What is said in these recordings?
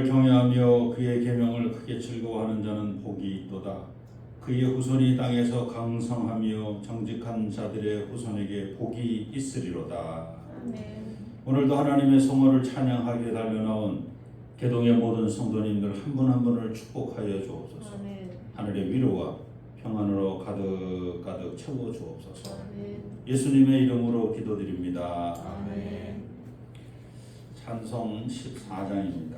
경외하며 그의 계명을 크게 즐거워하는 자는 복이 있도다. 그의 후손이 땅에서 강성하며 정직한 자들의 후손에게 복이 있으리로다. 아멘. 오늘도 하나님의 성호를 찬양하게 달려나온 개동의 모든 성도님들 한 분 한 분을 축복하여 주옵소서. 아멘. 하늘의 위로와 평안으로 가득 채워 주옵소서. 아멘. 예수님의 이름으로 기도드립니다. 아멘. 찬송 14장입니다.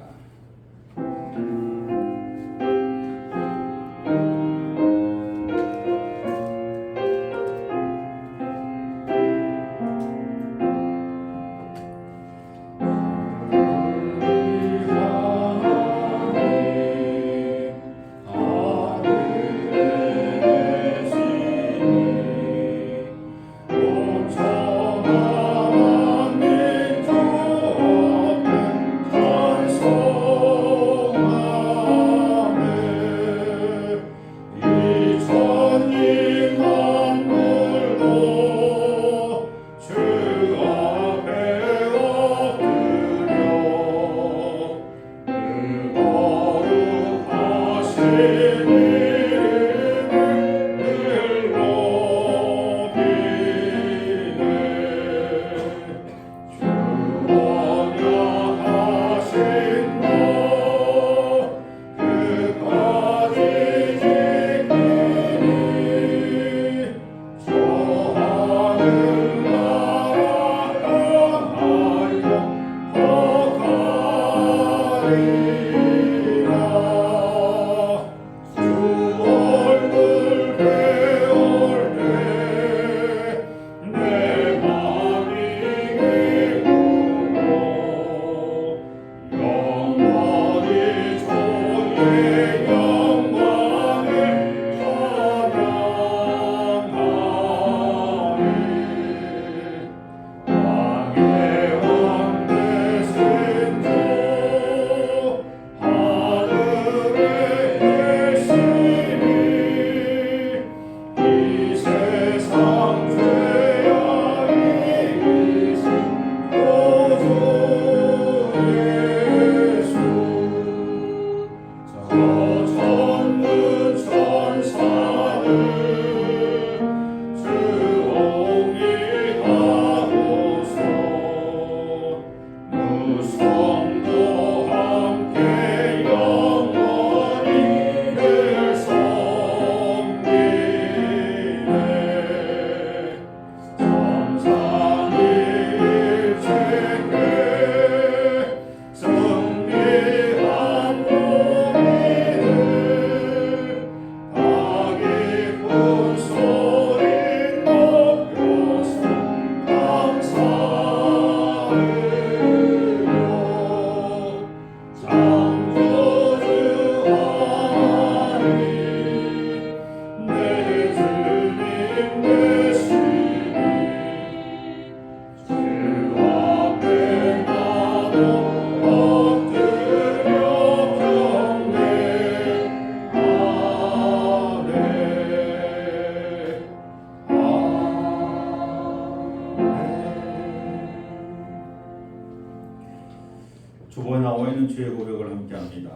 주보에 나와 있는 주의 고백을 함께합니다.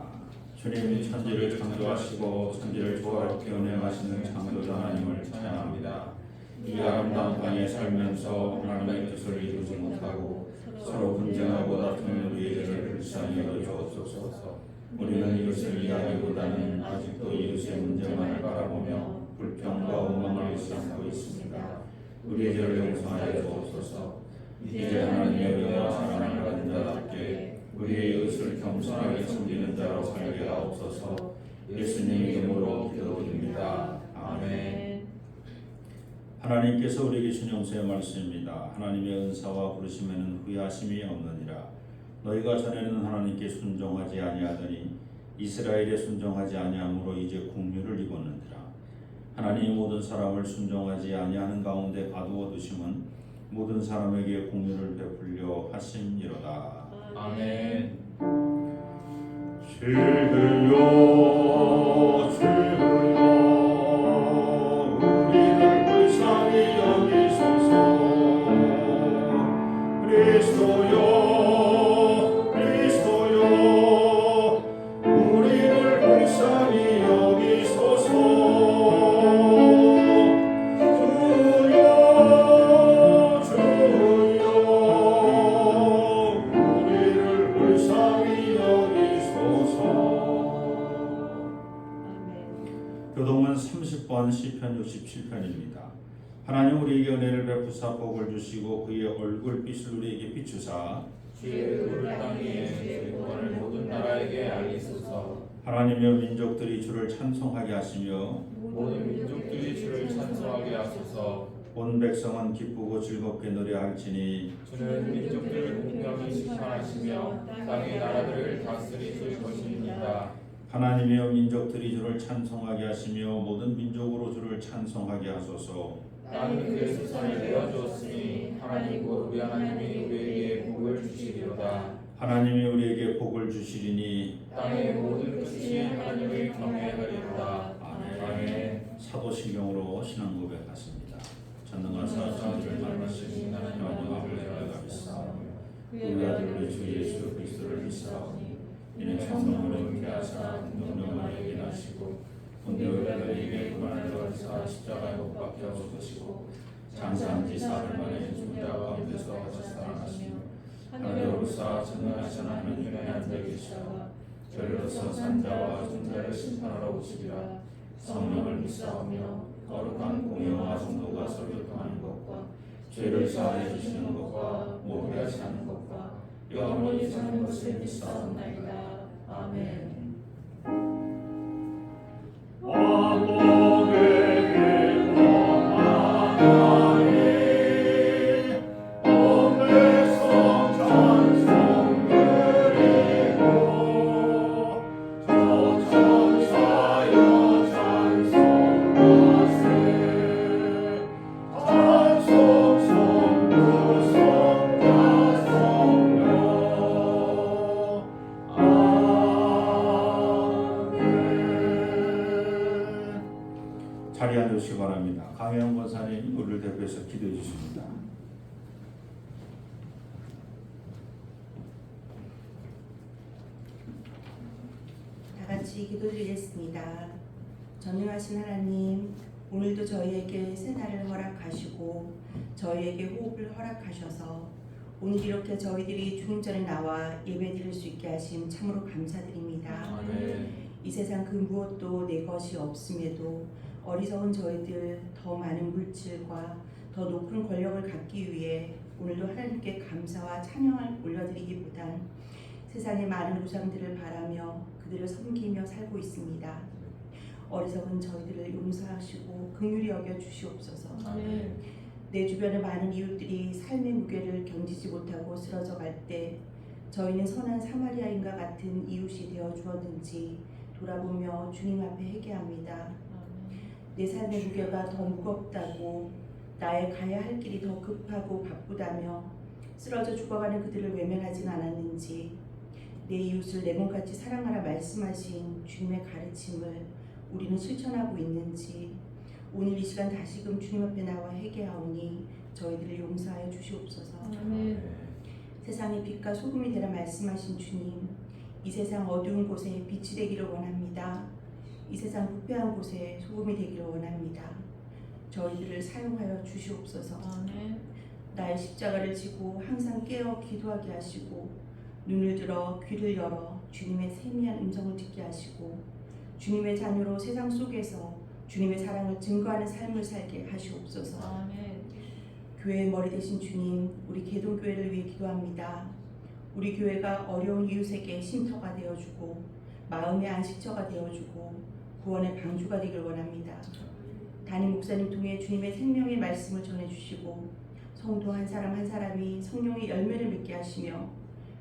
주님, 천지를 창조하시고 천지를 조화롭게 운행하시는 창조자 하나님을 찬양합니다. 이 아름다운 땅에 살면서 하나님의 뜻을 이루지 못하고 서로 분쟁하고 다투는 우리의 죄를 불쌍히 여겨주옵소서. 우리는 이웃을 이해하기보다는 아직도 이웃의 문제만을 바라보며 불평과 원망을 일삼고 있습니다. 우리의 죄를 용서하여 주옵소서. 이제 하나님의 은혜와 사랑을 받은 자답게 우리의 이웃을 겸손하게 섬기는 자로 살게 하옵소서. 예수님 이름으로 기도드립니다. 아멘. 하나님께서 우리에게 주신 용서의 말씀입니다. 하나님의 은사와 부르심에는 후회하심이 없느니라. 너희가 전에는 하나님께 순종하지 아니하더니 이스라엘에 순종하지 아니함으로 이제 국류를 입었느니라. 하나님이 모든 사람을 순종하지 아니하는 가운데 가두어 두심은 모든 사람에게 공유를 베풀려 하심이로다. 아멘. 주여 주여 우리를 불쌍히 여기소서. 그리스도여 그리스도여 시편 67편입니다. 하나님 우리에게 은혜를 베푸사 복을 주시고 그의 얼굴빛을 우리에게 비추사 주의 의를 땅 위에 주의 구원을 모든 나라에게 알리소서. 하나님의 민족들이 주를 찬송하게 하시며 모든 민족들이 주를 찬송하게 하소서. 온 백성은 기쁘고 즐겁게 노래할지니 주는 민족들을 공평히 심판하시며 땅의 나라들을 다스리실 것입니다. 하나님의 민족들이 주를 찬송하게 하시며 모든 민족으로 주를 찬송하게 하소서. 땅이 그의 수산을 내어주었으니 하나님과 우리 하나님이 우리에게 복을 주시리로다. 하나님이 우리에게 복을 주시리니 땅의 모든 끝이 하나님을 경외하리로다. 아멘. 사도신경으로 신앙 고백하십니다. 전능하사 천지를 만나신 하나님 아버지를 내가 믿사오며 그의 아들 우리 주 예수 그리스도를 믿사오니 이는 성령으로 잉태하사 능력만에게 나시고 본디오 빌라도에게 고난을 받으사 십자가에 못 박혀 죽으시고 장사한 지 사흘 만에 죽은 자 가운데서 다시 살아나시며 하늘에 오르사 전능하신 하나님의 앉아 계시다가 저리로서 산자와 존자를 심판하러 오시리라. 성령을 믿사오며 거룩한 공의와 성도가 서로 교통하는 것과 죄를 사하여 주시는 것과 모두가 사는 것과 영원히 사는 것을 믿사옵나이다. 아멘. 자리에 앉으시기 바랍니다. 강혜영 권사님 우리를 대표해서 기도해 주십니다. 다 같이 기도드리겠습니다. 전능하신 하나님, 오늘도 저희에게 새 날을 허락하시고 저희에게 호흡을 허락하셔서 오늘 이렇게 저희들이 주님 전에 나와 예배드릴 수 있게 하심 참으로 감사드립니다. 아멘. 이 세상 그 무엇도 내 것이 없음에도 어리석은 저희들 더 많은 물질과 더 높은 권력을 갖기 위해 오늘도 하나님께 감사와 찬양을 올려드리기보단 세상의 많은 우상들을 바라며 그들을 섬기며 살고 있습니다. 어리석은 저희들을 용서하시고 긍휼히 여겨 주시옵소서. 아멘. 내 주변의 많은 이웃들이 삶의 무게를 견디지 못하고 쓰러져 갈 때 저희는 선한 사마리아인과 같은 이웃이 되어 주었는지 돌아보며 주님 앞에 회개합니다. 내 삶의 무게가 더 무겁다고 나의 가야 할 길이 더 급하고 바쁘다며 쓰러져 죽어가는 그들을 외면하진 않았는지 내 이웃을 내 몸같이 사랑하라 말씀하신 주님의 가르침을 우리는 실천하고 있는지 오늘 이 시간 다시금 주님 앞에 나와 회개하오니 저희들을 용서하여 주시옵소서. 아멘. 세상의 빛과 소금이 되라 말씀하신 주님, 이 세상 어두운 곳에 빛이 되기를 원합니다. 이 세상 부패한 곳에 소금이 되기를 원합니다. 저희들을 사용하여 주시옵소서. 아멘. 나의 십자가를 지고 항상 깨어 기도하게 하시고 눈을 들어 귀를 열어 주님의 세미한 음성을 듣게 하시고 주님의 자녀로 세상 속에서 주님의 사랑을 증거하는 삶을 살게 하시옵소서. 아멘. 교회의 머리 되신 주님, 우리 계동교회를 위해 기도합니다. 우리 교회가 어려운 이웃에게 쉼터가 되어주고 마음의 안식처가 되어주고 구원의 방주가 되길 원합니다. 담임 목사님 통해 주님의 생명의 말씀을 전해주시고 성도 한 사람 한 사람이 성령의 열매를 맺게 하시며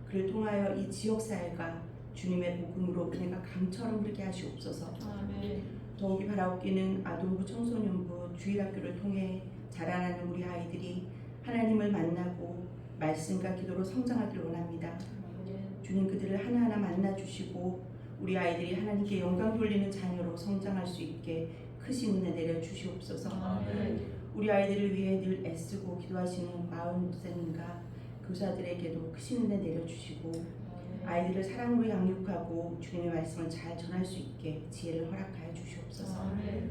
그를 통하여 이 지역사회가 주님의 복음으로 은혜가 강처럼 흐르게 하시옵소서. 아멘. 더욱이 바라옵기는 아동부 청소년부 주일학교를 통해 자라나는 우리 아이들이 하나님을 만나고 말씀과 기도로 성장하기를 원합니다. 주님 그들을 하나하나 만나주시고 우리 아이들이 하나님께 영광 돌리는 자녀로 성장할 수 있게 크신 은혜 내려 주시옵소서. 아멘. 우리 아이들을 위해 늘 애쓰고 기도하시는 마은 목사님과 교사들에게도 크신 은혜 내려 주시고 아이들을 사랑으로 양육하고 주님의 말씀을 잘 전할 수 있게 지혜를 허락하여 주시옵소서. 아멘.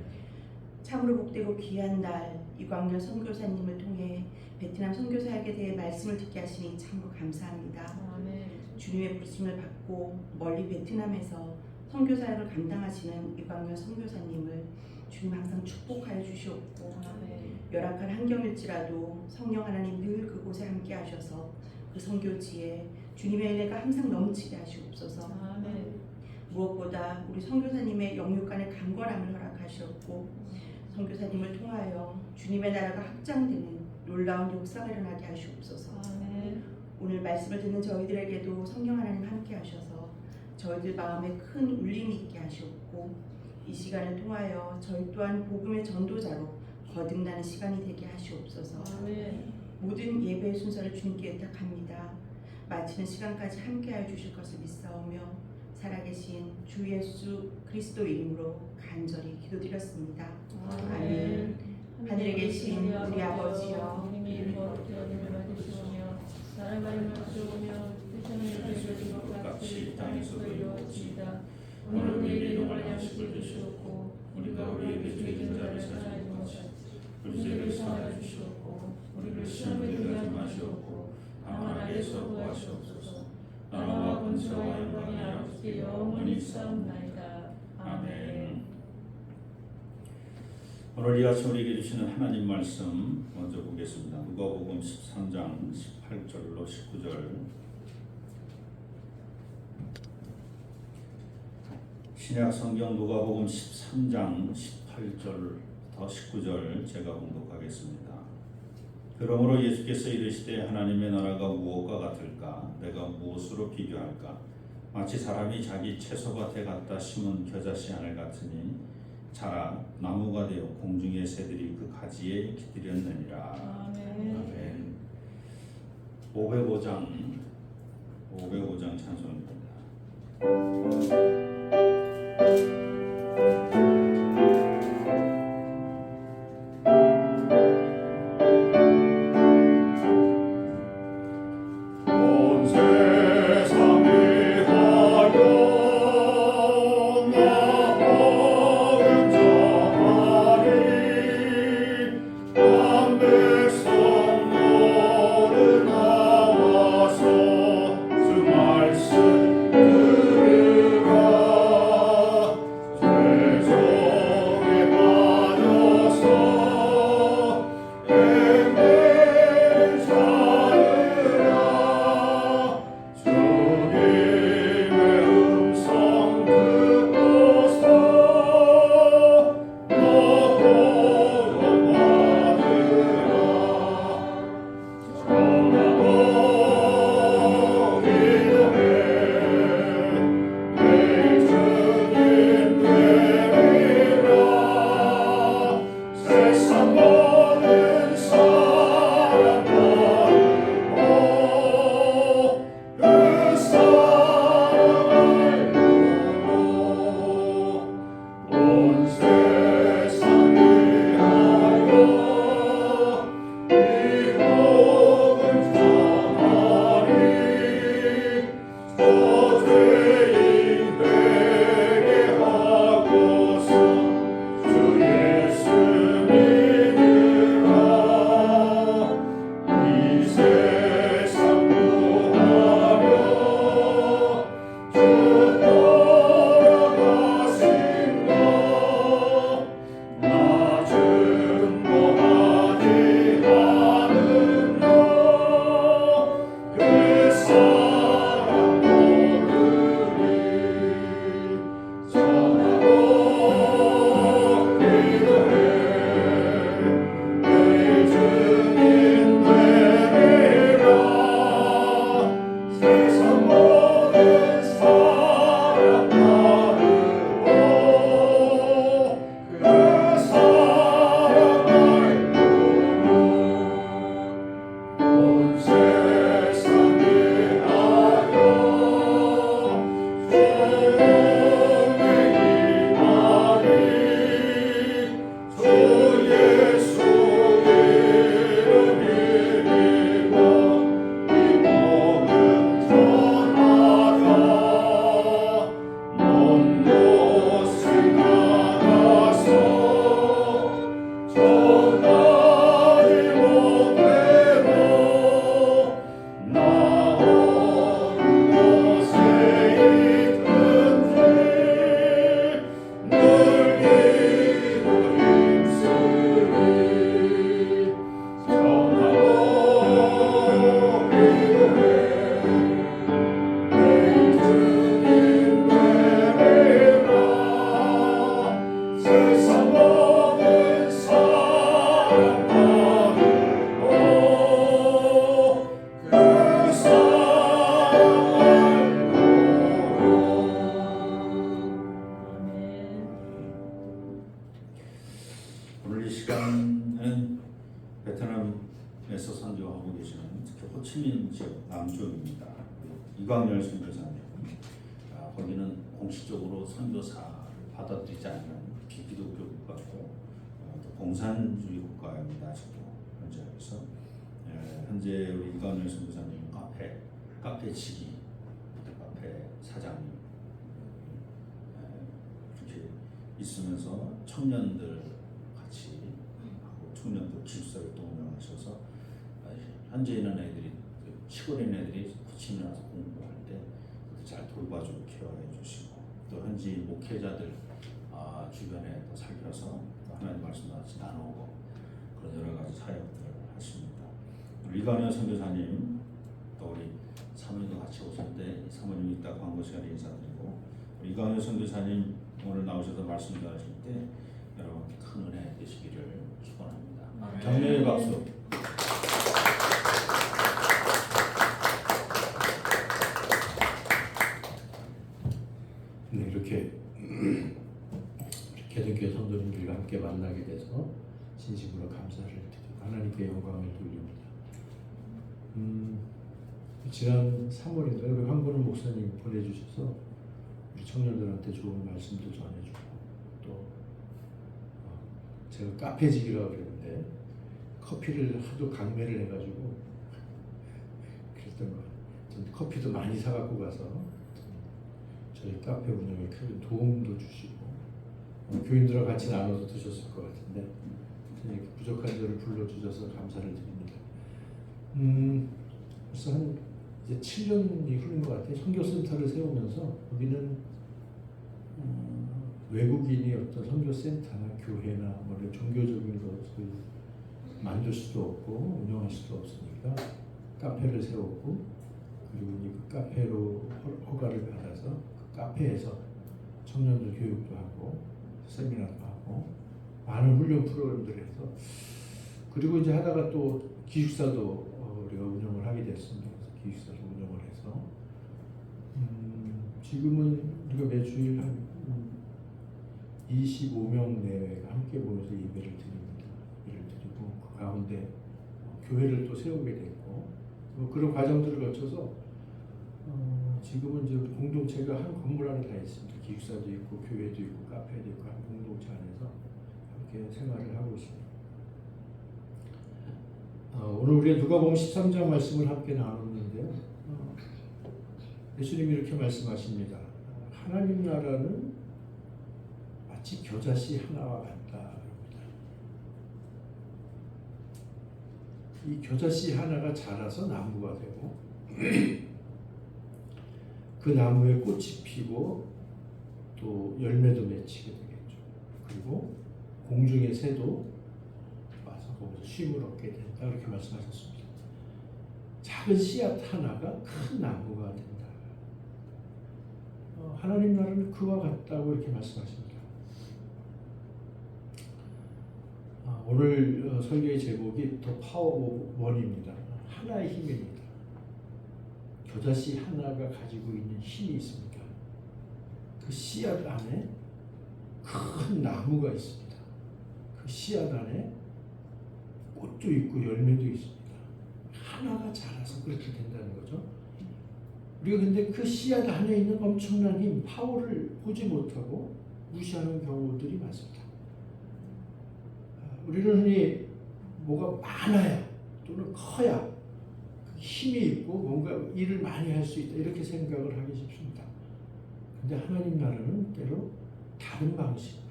참으로 복되고 귀한 날 이광렬 선교사님을 통해 베트남 선교사에게 대해 말씀을 듣게 하시니 참으로 감사합니다. 아멘. 주님의 부르심을 받고 멀리 베트남에서 선교사역을 감당하시는 이광렬 선교사님을 주님 항상 축복하여 주시옵고 아멘. 열악한 환경일지라도 성령 하나님 늘 그곳에 함께 하셔서 그 선교지에 주님의 은혜가 항상 넘치게 하시옵소서. 아멘. 무엇보다 우리 선교사님의 영육간의 강건함을 허락하시옵고 선교사님을 통하여 주님의 나라가 확장되는 놀라운 역사가 일어나게 하시옵소서. 아멘. 오늘 말씀을 듣는 저희들에게도 성령 하나님 함께 하셔서 저희들 마음에 큰 울림이 있게 하시옵고 이 시간을 통하여 저희 또한 복음의 전도자로 거듭나는 시간이 되게 하시옵소서. 아멘. 모든 예배의 순서를 주님께 의탁합니다. 마치는 시간까지 함께하여 주실 것을 믿사오며 살아계신 주 예수 그리스도 이름으로 간절히 기도드렸습니다. 아멘. 하늘에 계신 우리 아버지여, 이름이 거룩히 여김을 받으시오며 나라가 임하시오며 뜻하는 일을 이루어진 것 같이 땅에서도 이루어지이다. 오늘 우리에게 일용할 양식을 주시옵고 우리가 우리에게 죄진 자를 사하지 못하여 우리 죄를 사하여 주시옵고 우리를 시험에 들게 하지 마시옵고 다만 악에서 구하시옵소서. 나라와 권세와 영광이 아버지께 영원히 있사옵나이다. 아멘. 오늘 이 아침 우리에게 주시는 하나님 말씀 먼저 보겠습니다. 누가복음 13장 18절로 19절. 신약 성경 누가복음 13장 18절부터 19절 제가 봉독하겠습니다. 그러므로 예수께서 이르시되 하나님의 나라가 무엇과 같을까? 내가 무엇으로 비교할까? 마치 사람이 자기 채소밭에 갖다 심은 겨자씨 하늘 같으니 자라 나무가 되어 공중의 새들이 그 가지에 깃들였느니라. 아멘. 아멘. 505장 찬송입니다. 들으라 오늘 이 시간은 베트남에서 선교하고 계시는 특히 호치민 지역 남쪽입니다. 이광열 선교사님, 거기는 공식적으로 선교사를 받아들이지 않는 비기독교 국가고 또 공산주의 국가입니다. 아직도 현재. 그래서 현재 우리 이광열 선교사님 카페 지기, 카페 사장님 이렇게 있으면서 청년들 같이 하고 청년들 기숙사를 또 운영하셔서 현재 있는 애들이 시골에 있는 애들이 호치민에 와서 공부할 때 잘 돌봐주고 케어해 주시고 또 현지 목회자들 주변에 또 살펴서 또 하나님 말씀 같이 나누고 그런 여러 가지 사역들을 하십니다. 우리 이관현 선교사님 또 우리 사모님도 같이 오셨는데 사모님 이따 광고 시간에 인사드리고 우리 이관현 선교사님 오늘 나오셔서 말씀 전하실 때 여러분 큰 은혜 되시기를 축원합니다. 격려의 박수. 네, 이렇게 개등교회 성도님들과 함께 만나게 돼서 진심으로 감사를 드리고 하나님께 영광을 돌립니다. 지난 3월인가요? 우리 황보는 목사님 보내주셔서 우리 청년들한테 좋은 말씀도 전해주고 또 제가 카페직이라고 그랬는데 커피를 하도 강매를 해가지고 그랬던 거 같아요. 커피도 많이 사갖고 가서 저희 카페 운영에 큰 도움도 주시고 교인들과 같이 나눠서 드셨을 것 같은데 이렇게 부족한 저를 불러주셔서 감사를 드립니다. 벌써 한 이제 7년이 흐른 것 같아요. 선교센터를 세우면서 우리는 외국인이 어떤 선교센터나 교회나 뭐 종교적인 것을 만들 수도 없고 운영할 수도 없으니까 카페를 세웠고 그리고 그 카페로 허가를 받아서 그 카페에서 청년들 교육도 하고 세미나도 하고 많은 훈련 프로그램들을 해서 그리고 이제 하다가 또 기숙사도 우리가 운영을 하게 됐습니다. 그래서 기숙사도 운영을 해서 지금은 우리가 매주일 한 25명 내외가 함께 모여서 예배를 드립니다. 예배를 드리고 그 가운데 교회를 또 세우게 됐고 그런 과정들을 거쳐서 지금은 이제 공동체가 한 건물 안에 다 있습니다. 기숙사도 있고 교회도 있고 카페도 있고 한 공동체 안에서 함께 생활을 하고 있습니다. 오늘 우리가 누가복음 13장 말씀을 함께 나눴는데요. 예수님이 이렇게 말씀하십니다. 하나님 나라는 마치 겨자씨 하나와 같다. 이 겨자씨 하나가 자라서 나무가 되고 그 나무에 꽃이 피고 또 열매도 맺히게 되겠죠. 그리고 공중의 새도 와서 거기서 쉼을 얻게 된다. 이렇게 말씀하셨습니다. 작은 씨앗 하나가 큰 나무가 된다. 하나님 나라는 그와 같다고 이렇게 말씀하십니다. 오늘 설교의 제목이 더 파워 원입니다. 하나의 힘입니다. 겨자씨 하나가 가지고 있는 힘이 있습니다. 그 씨앗 안에 큰 나무가 있습니다. 그 씨앗 안에 꽃도 있고 열매도 있습니다. 하나가 자라서 그렇게 된다는 거죠. 우리가 근데 그 씨앗 안에 있는 엄청난 힘, 파워를 보지 못하고 무시하는 경우들이 많습니다. 우리는 흔히 뭐가 많아야 또는 커야 힘이 있고 뭔가 일을 많이 할 수 있다 이렇게 생각을 하기 쉽습니다. 근데 하나님 나라는 때로 다른 방식으로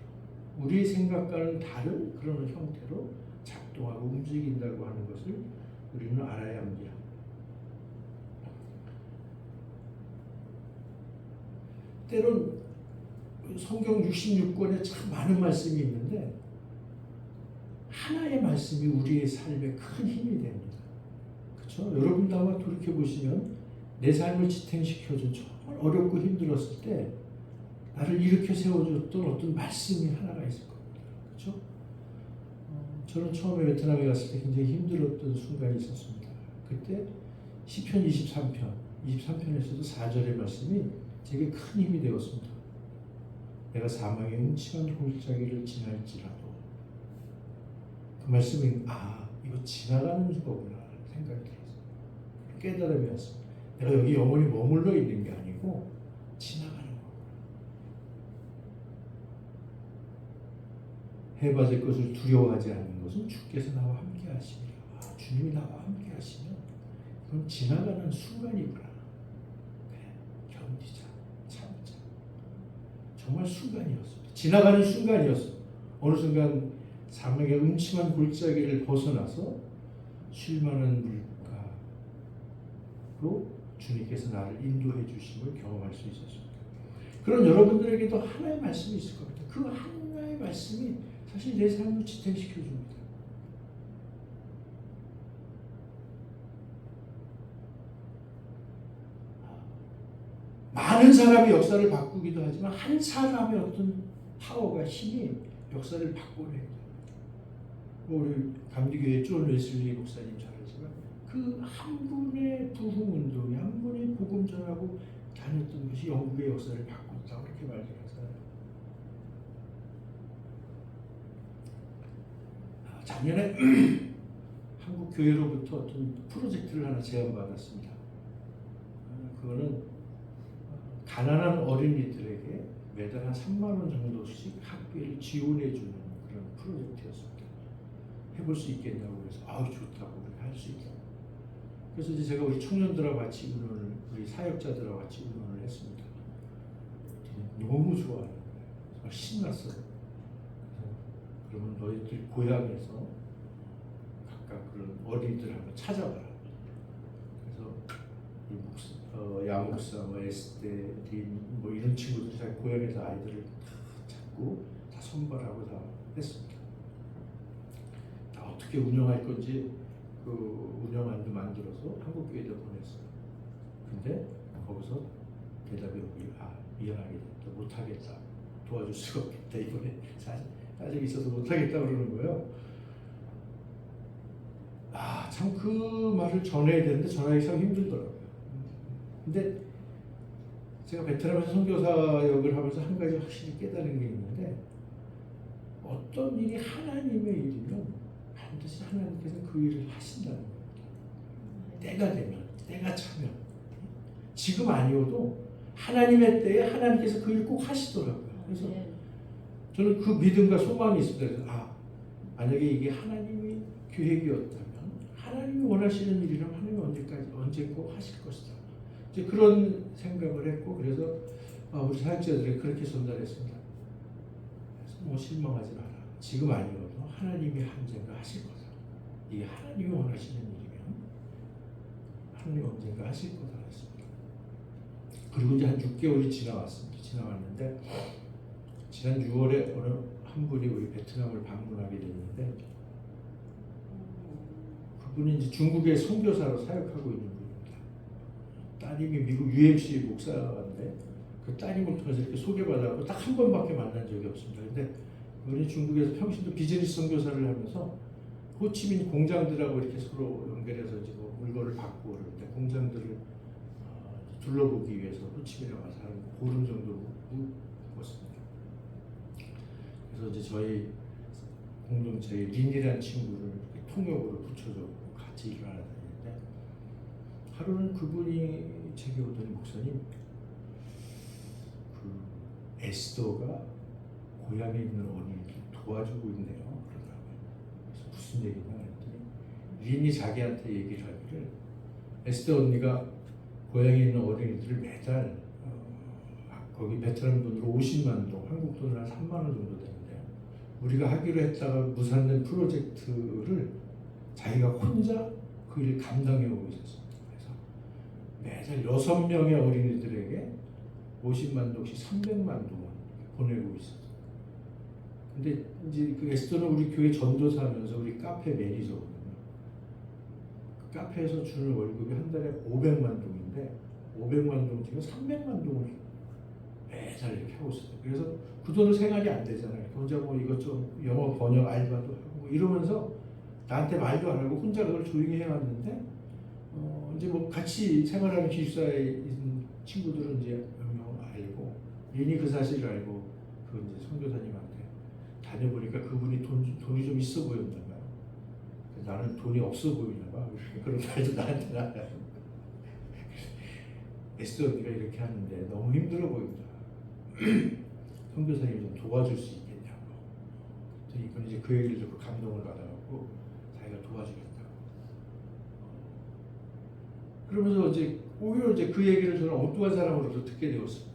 우리의 생각과는 다른 그런 형태로 작동하고 움직인다고 하는 것을 우리는 알아야 합니다. 때론 성경 66권에 참 많은 말씀이 있는데 하나의 말씀이 우리의 삶에 큰 힘이 됩니다. 그렇죠? 여러분도 아마 돌이켜보시면 내 삶을 지탱시켜준 정말 어렵고 힘들었을 때 나를 일으켜 세워줬던 어떤 말씀이 하나가 있을 겁니다. 그렇죠? 저는 처음에 베트남에 갔을 때 굉장히 힘들었던 순간이 있었습니다. 그때 시편 23편에서도 4절의 말씀이 제게 큰 힘이 되었습니다. 내가 사망의 음침한 골짜기를 지날지라도 그 말씀이 이거 지나가는 거구나 생각이 들었어요. 깨달음이 왔습니다. 내가 여기 영원히 머물러 있는 게 아니고 지나가는 거구나. 해받을 것을 두려워하지 않는 것은 주께서 나와 함께 하시니라. 주님이 나와 함께 하시면 그건 지나가는 순간이구나. 그래, 견디자, 참자. 정말 순간이었습니다. 지나가는 순간이었어. 어느 순간 사막의 음침한 골짜기를 벗어나서 쉴만한 물가로 주님께서 나를 인도해 주심을 경험할 수 있었습니다. 그런 여러분들에게도 하나의 말씀이 있을 겁니다. 그 하나의 말씀이 사실 내 삶을 지탱시켜 줍니다. 많은 사람이 역사를 바꾸기도 하지만 한 사람의 어떤 파워가 힘이 역사를 바꿔내요. 우리 감리교회 존 웨슬리 목사님 잘 알지만 그 한 분의 부흥운동이 한 분의 복음 전하고 다녔던 것이 영국의 역사를 바꿨다 그렇게 말씀하잖아요. 작년에 한국 교회로부터 어떤 프로젝트를 하나 제안받았습니다. 그거는 가난한 어린이들에게 매달 한 3만 원 정도씩 학비를 지원해 주는 그런 프로젝트였습니다. 해볼 수 있겠냐고 그래서 좋다고 할 수 있다. 그래서 이제 제가 우리 청년들하고 같이 의논을, 우리 사역자들하고 같이 의논을 했습니다. 너무 좋아하는 거예요. 정말 신났어요. 그러면 너희들 고향에서 각각 그런 어린이들 한번 찾아봐라. 그래서 야목사, 에스테, 린 이런 친구들이 다 고향에서 아이들을 다 찾고 다 선발하고 다 했습니다. 다 어떻게 운영할 건지 그 운영안도 만들어서 한국교회에다 보냈어요. 근데 거기서 대답이 오길 미안하게 됐다, 못하겠다, 도와줄 수가 없겠다, 이번에 사정이 있어서 못하겠다 그러는 거예요. 참 그 말을 전해야 되는데 전하기 참 힘들더라고요. 근데 제가 베트남에서 선교사 역을 하면서 한 가지 확실히 깨달은 게 있는데, 어떤 일이 하나님의 일이면 반드시 하나님께서 그 일을 하신다는 겁니다. 때가 되면, 때가 차면, 지금 아니어도 하나님의 때에 하나님께서 그 일을 꼭 하시더라고요. 그래서 저는 그 믿음과 소망이 있습니다. 그래서 만약에 이게 하나님의 계획이었다면, 하나님이 원하시는 일이라면 하나님이 언제 꼭 하실 것이다. 이제 그런 생각을 했고, 그래서 우리 사역자들에게 그렇게 전달했습니다. 그래서 실망하지 마라. 지금 아니어도 하나님이 언젠가 하실 거다. 이게 하나님이 원하시는 일이면 하나님이 언젠가 하실 거다 했습니다. 그리고 이제 한 6개월이 지나왔는데 지난 6월에 어느 한 분이 우리 베트남을 방문하게 됐는데, 그분이 이제 중국의 선교사로 사역하고 있는 분입니다. 따님이 미국 UMC 목사인데 그 따님을 통해서 이렇게 소개받았고 딱 한 번밖에 만난 적이 없습니다. 근데 그분이 중국에서 평신도 비즈니스 선교사를 하면서 호치민 공장들하고 이렇게 서로 연결해서 이제 물건을 받고 그러는데, 공장들을 둘러보기 위해서 호치민에 와서 한 보름 정도 묵었습니다. 그래서 이제 저희 공동체의 린이라는 친구를 통역으로 붙여줬고 같이 일을 하러 다니는데, 하루는 그분이 제게 오더니, 목사님, 그 에스더가 고향에 있는 어린이들 도와주고 있네요 그러더라고요. 그래서 무슨 얘기냐 했더니, 린이 자기한테 얘기를 하기를, 에스더 언니가 고향에 있는 어린이들을 매달 거기 베트남 돈으로 50만 동, 한국 돈으로 한 3만 원 정도 되는데, 우리가 하기로 했다가 무산된 프로젝트를 자기가 혼자 그 일을 감당해 오고 있었습니다. 그래서 매달 6명의 어린이들에게 50만 동씩 300만 동을 보내고 있었어요. 근데 이제 그 에스더는 우리 교회 전도사면서 우리 카페 매니저거든요. 그 카페에서 주는 월급이 한 달에 500만 동인데 500만 동 중에 300만 동을 매달 이렇게 하고 있어요. 그래서 그 돈으로 생활이 안 되잖아요. 혼자 이것 좀 영어 번역 알바도 하고 이러면서 나한테 말도 안 하고 혼자 그걸 조용히 해왔는데, 이제 같이 생활하는 기숙사에 있는 친구들은 이제 몇 명은 알고, 린이 그 사실을 알고 그 이제 선교사님한테 다녀보니까 그분이 돈이 좀 있어 보였나 봐요. 나는 돈이 없어 보이나 봐. 그런 말도 나한테 나와요. 에스더 언니가 이렇게 하는데 너무 힘들어 보인다. 선교사님이 좀 도와줄 수 있겠냐고. 그래서 이번 이제 그 얘기를 듣고 감동을 받아갖고 자기가 도와주겠다고. 그러면서 이제 오히려 이제 그 얘기를 저는 엉뚱한 사람으로서 듣게 되었습니다.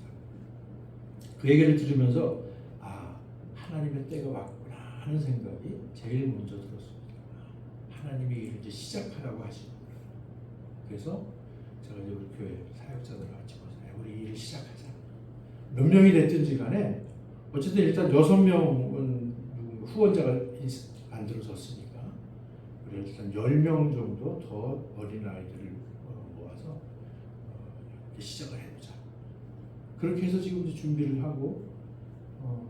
그 얘기를 들으면서 아, 하나님의 때가 왔구나 하는 생각이 제일 먼저 들었습니다. 하나님이 일을 이제 시작하라고 하시는구나. 그래서 제가 이제 우리 교회 사역자들을 같이 모셔서 우리 일을 시작하자. 몇 명이 됐든지 간에 어쨌든 일단 6명은 후원자가 만들어졌으니까 우리 일단 10명 정도 더 어린아이들을 모아서 시작을 해보자. 그렇게 해서 지금 이제 준비를 하고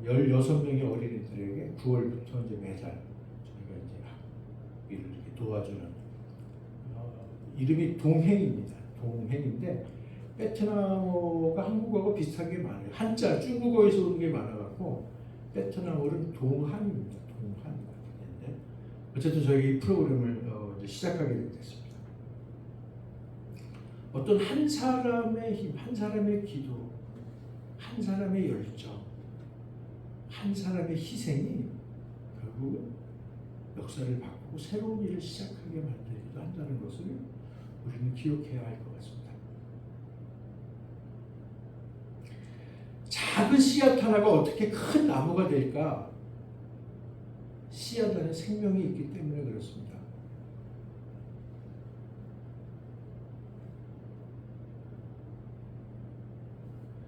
16명의 어린이들에게 9월부터 이제 매달 저희가 이제 학비를 이렇게 도와주는 이름이 동행입니다. 동행인데 베트남어가 한국어하고 비슷한 게 많아요. 한자 중국어에서 온 게 많아갖고 베트남어는 동한입니다. 동한. 어쨌든 저희 프로그램을 이제 시작하게 됐습니다. 어떤 한 사람의 힘, 한 사람의 기도, 한 사람의 열정, 한 사람의 희생이 결국은 역사를 바꾸고 새로운 일을 시작하게 만들기도 한다는 것을 우리는 기억해야 할 것 같습니다. 작은 씨앗 하나가 어떻게 큰 나무가 될까? 씨앗 안에 생명이 있기 때문에 그렇습니다.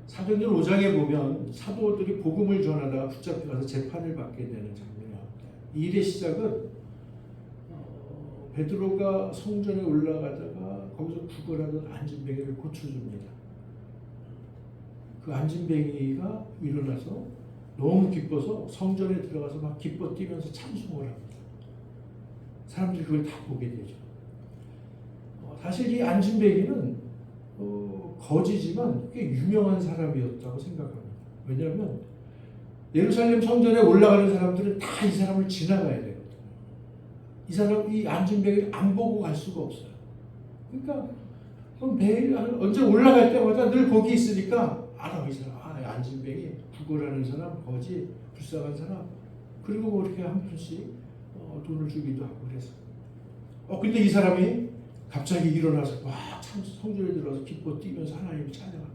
사도행전 5장에 보면 사도들이 복음을 전하다가 붙잡혀가서 재판을 받게 되는 장면이 나옵니다. 이 일의 시작은 베드로가 성전에 올라가다가 거기서 구걸하던 안진뱅이를 고쳐줍니다. 그 안진뱅이가 일어나서 너무 기뻐서 성전에 들어가서 막 기뻐 뛰면서 찬송을 합니다. 사람들이 그걸 다 보게 되죠. 사실 이 안진뱅이는 거지지만 꽤 유명한 사람이었다고 생각합니다. 왜냐하면 예루살렘 성전에 올라가는 사람들은 다 이 사람을 지나가야 되거든요. 이 사람, 이 안진뱅이를 안 보고 갈 수가 없어요. 그러니까 그럼 언제 올라갈 때마다 늘 거기 있으니까 알아, 이 사람. 안진뱅이, 구걸하는 사람, 거지, 불쌍한 사람. 그리고 뭐 이렇게 한 푼씩 돈을 주기도 하고 그래서. 근데 이 사람이 갑자기 일어나서 참 성전에 들어가서 기뻐 뛰면서 하나님을 찬양합니다.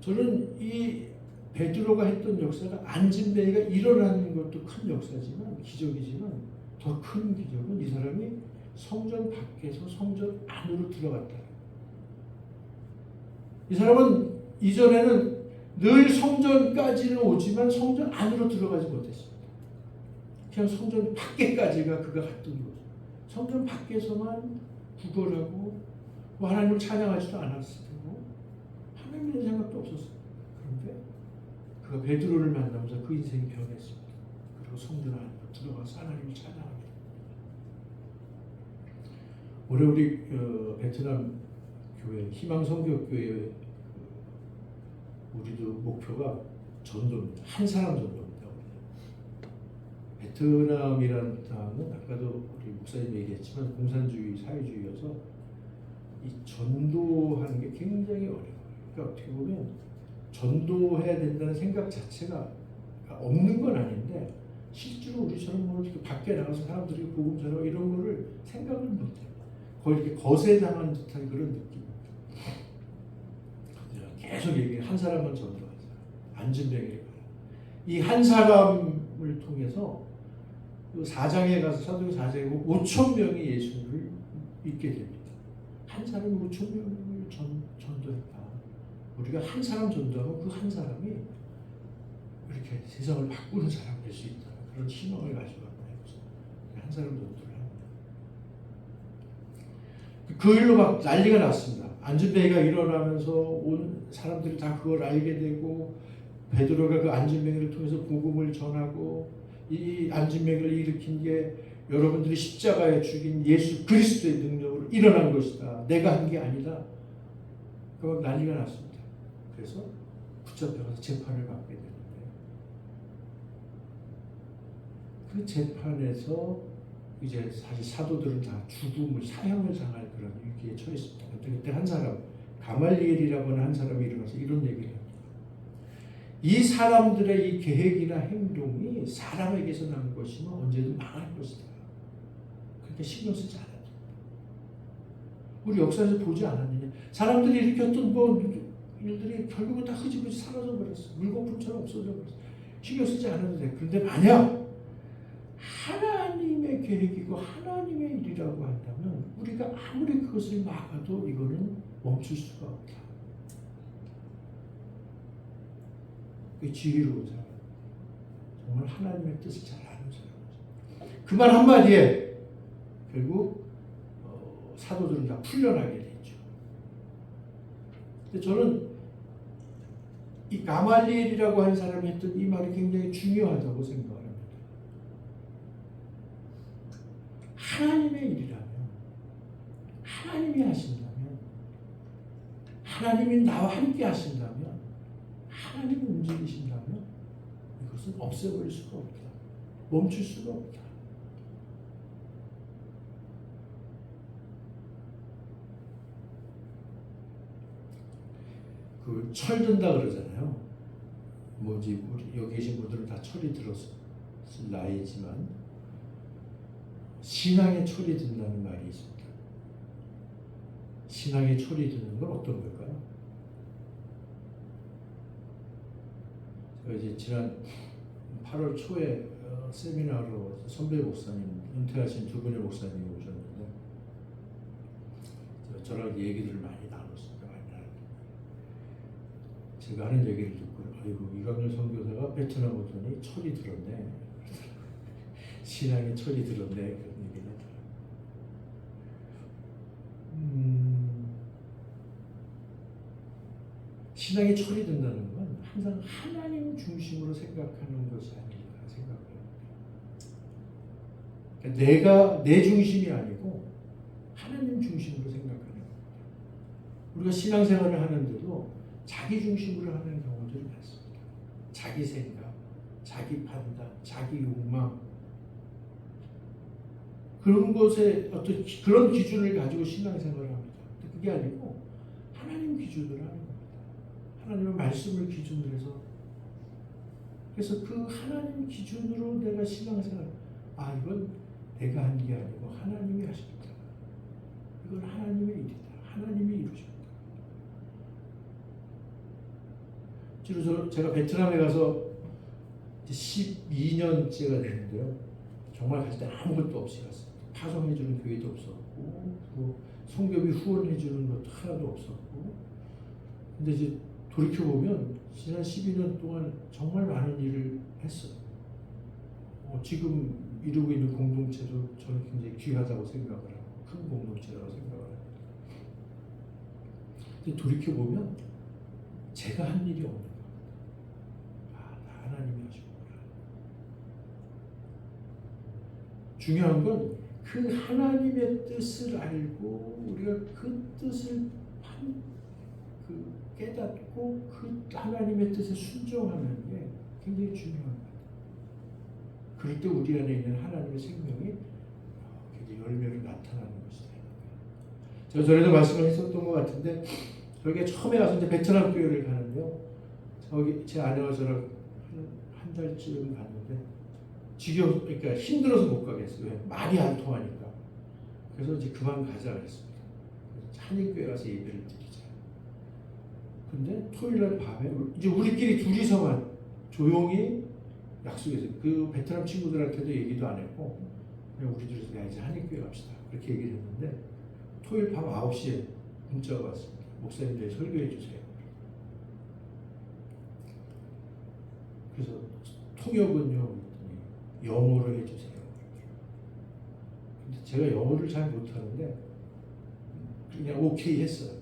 저는 이 베드로가 했던 역사가 안진뱅이가 일어나는 것도 큰 역사지만 기적이지만 더 큰 기적은 이 사람이 성전 밖에서 성전 안으로 들어갔다. 이 사람은 이전에는 늘 성전까지는 오지만 성전 안으로 들어가지 못했습니다. 그냥 성전 밖에까지가 그가 갔던 거죠. 성전 밖에서만 구걸하고 하나님을 찬양하지도 않았을 테고 하나님의 생각도 없었어요. 그런데 그가 베드로를 만나면서 그 인생이 변했습니다. 그리고 성전 안으로 들어가서 하나님을 찬양합니다. 올해 우리 베트남 교회 희망성교교회 우리도 목표가 전도입니다. 한 사람 전도입니다. 베트남이라는 땅은 아까도 우리 목사님 얘기했지만 공산주의 사회주의여서 이 전도하는 게 굉장히 어려워요. 그러니까 어떻게 보면 전도해야 된다는 생각 자체가 없는 건 아닌데 실제로 우리처럼 뭐 이렇게 밖에 나가서 사람들이 복음 전하고 이런 거를 생각을 못해요. 거의 이렇게 거세당한 듯한 그런 느낌입니다. 계속 얘기해. 한 사람만 전도하자. 안진뱅이를 가라. 이 한 사람을 통해서 그 4장에 가서 사도행 4장에 보면 5천 명이 예수를 믿게 됩니다. 한 사람이 5천 명을 전도했다. 우리가 한 사람 전도하면 그 한 사람이 이렇게 세상을 바꾸는 사람 될 수 있다. 그런 희망을 가지고 한 사람 전도를 합니다. 그 일로 막 난리가 났습니다. 안진뱅이가 일어나면서 온 사람들이 다 그걸 알게 되고 베드로가 그 안진뱅이를 통해서 복음을 전하고 이 안진뱅이를 일으킨 게 여러분들이 십자가에 죽인 예수 그리스도의 능력으로 일어난 것이다. 내가 한 게 아니다. 그 난리가 났습니다. 그래서 붙잡혀서 재판을 받게 되는데 그 재판에서 이제 사실 사도들은 다 죽음을 사형을 당할 그런 위기에 처했습니다. 그때 한 사람 가말리엘이라고 하는 한 사람이 일어나서 이런 얘기를 합니다. 이 사람들의 이 계획이나 행동이 사람에게서 난 것이면 언제든 망할 것이다. 그러니까 신경 쓰지 않아도 우리 역사에서 보지 않았느냐. 사람들이 일으켰던 뭐 일들이 결국은 다 흐지부지 사라져 버렸어. 물거품처럼 없어져 버렸어. 신경 쓰지 않아도 돼. 그런데 만약 하나님의 계획이고 하나님의 일이라고 한다면 우리가 아무리 그것을 막아도 이거는 멈출 수가 없다. 그 지혜로운 사람, 정말 하나님의 뜻을 잘 아는 사람이죠. 그 말 한마디에 결국 사도들은 다 풀려나게 됐죠. 근데 저는 이 가말리엘이라고 하는 사람이 했던 이 말이 굉장히 중요하다고 생각합니다. 하나님의 일이라면, 하나님이 하신다면, 하나님이 나와 함께 하신다면, 하나님이 움직이신다면 이것은 없애버릴 수가 없다. 멈출 수가 없다. 그 철든다 그러잖아요. 뭐지 우리 여기 계신 분들은 다 철이 들었을 나이지만 신앙에 철이 든다는 말이 있습니다. 신앙에 철이 드는 건 어떤 걸까요? 제가 이제 지난 8월 초에 세미나로 선배 목사님, 은퇴하신 두 분의 목사님이 오셨는데 저랑 얘기들을 많이 나눴습니다. 제가 하는 얘기를 듣고 아이고 이광렬 선교사가 베트남 오더니 철이 들었네. 신앙에 철이 들었네. 그런 얘기를 하더라고요. 신앙에 철이 든다는 건 항상 하나님 중심으로 생각하는 것이 아닐까 생각해요. 그러니까 내가 내 중심이 아니고 하나님 중심으로 생각하는 겁니다. 우리가 신앙생활을 하는데도 자기 중심으로 하는 경우들이 많습니다. 자기 생각, 자기 판단, 자기 욕망 그런 것에 어떤 그런 기준을 가지고 신앙생활을 합니다. 그게 아니고 하나님 기준으로 하는 겁니다. 하나님의 말씀을 기준으로 해서 그래서 그 하나님 기준으로 내가 신앙생활 이건 내가 한 게 아니고 하나님이 하십니다. 이건 하나님의 일이다. 하나님이 이루십니다. 실제로 제가 베트남에 가서 12년째가 됐는데요. 정말 갈 때 아무것도 없이 갔어요. 파송해주는 교회도 없었고, 뭐 성교비 후원해주는 것도 하나도 없었고. 근데 이제 돌이켜보면 지난 12년 동안 정말 많은 일을 했어요. 지금 이루고 있는 공동체도 저는 굉장히 귀하다고 생각을 하고, 큰 공동체라고 생각을 합니다. 근데 돌이켜보면 제가 한 일이 없는 거예요. 하나님이 하시구나. 중요한 건 그 하나님의 뜻을 알고 우리가 그 뜻을 깨닫고 그 하나님의 뜻에 순종하는 게 굉장히 중요합니다. 그럴 때 우리 안에 있는 하나님의 생명이 굉장히 열매로 나타나는 것이다. 제가 전에도 말씀을 했었던 것 같은데 저기 처음에 가서 이제 베트남 교회를 가는데요. 저기 제 아내와 저랑 한 달쯤 갔는데 그러니까 힘들어서 못 가겠어요. 왜? 말이 안 통하니까. 그래서 이제 그만 가자 그랬습니다. 한인교회 가서 예배를 드리자. 근데 토요일날 밤에 이제 우리끼리 둘이서만 조용히 약속했어요. 그 베트남 친구들한테도 얘기도 안 했고 그냥 우리 둘이서 이제 한인교회 갑시다. 그렇게 얘기를 했는데 토요일 밤 9시에 문자가 왔습니다. 목사님 내일 설교해 주세요. 그래서 통역은요 영어로 해주세요. 근데 제가 영어를 잘 못하는데 그냥 오케이 했어요.